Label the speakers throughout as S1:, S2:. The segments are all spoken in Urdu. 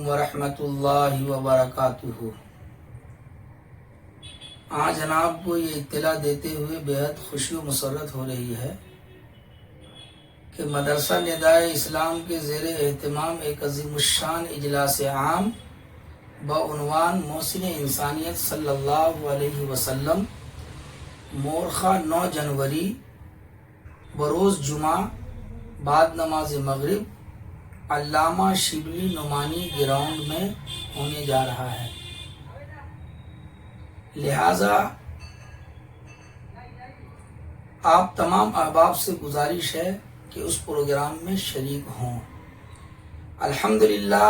S1: علیکم ورحمۃ اللہ وبرکاتہ۔ آج جناب کو یہ اطلاع دیتے ہوئے بےحد خوشی و مسرت ہو رہی ہے کہ مدرسہ ندائے اسلام کے زیر اہتمام ایک عظیم الشان اجلاس عام بعنوان محسن انسانیت صلی اللہ علیہ وسلم مورخہ 9 جنوری بروز جمعہ بعد نماز مغرب علامہ شبلی نعمانی گراؤنڈ میں ہونے جا رہا ہے، لہذا آپ تمام احباب سے گزارش ہے کہ اس پروگرام میں شریک ہوں۔ الحمدللہ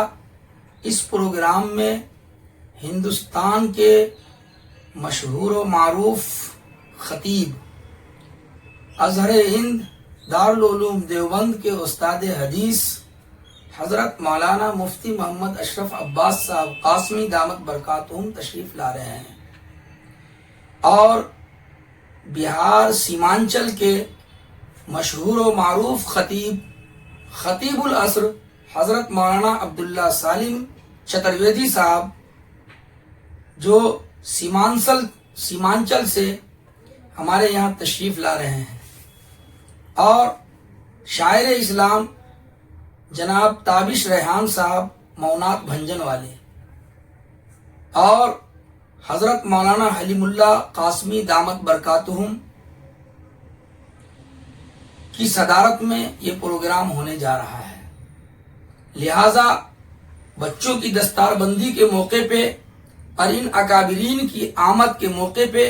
S1: اس پروگرام میں ہندوستان کے مشہور و معروف خطیب ازہر ہند دارالعلوم دیوبند کے استاد حدیث حضرت مولانا مفتی محمد اشرف عباس صاحب قاسمی دامت برکاتہم تشریف لا رہے ہیں، اور بہار سیمانچل کے مشہور و معروف خطیب العصر حضرت مولانا عبداللہ سالم چترویدی صاحب جو سیمانچل سے ہمارے یہاں تشریف لا رہے ہیں، اور شاعر اسلام جناب تابش ریحان صاحب مونات بھنجن والے، اور حضرت مولانا حلیم اللہ قاسمی دامت برکاتہم کی صدارت میں یہ پروگرام ہونے جا رہا ہے، لہذا بچوں کی دستار بندی کے موقع پہ اور ان اکابرین کی آمد کے موقع پہ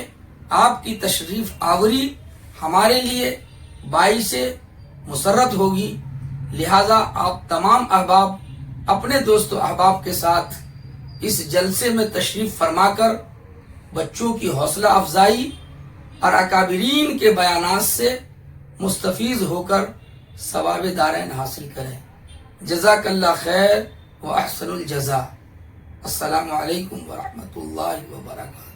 S1: آپ کی تشریف آوری ہمارے لیے باعث مسرت ہوگی، لہذا آپ تمام احباب اپنے دوست و احباب کے ساتھ اس جلسے میں تشریف فرما کر بچوں کی حوصلہ افزائی اور اکابرین کے بیانات سے مستفیض ہو کر ثواب دارین حاصل کریں۔ جزاک اللہ خیر و احسن الجزا۔ السلام علیکم ورحمۃ اللہ وبرکاتہ۔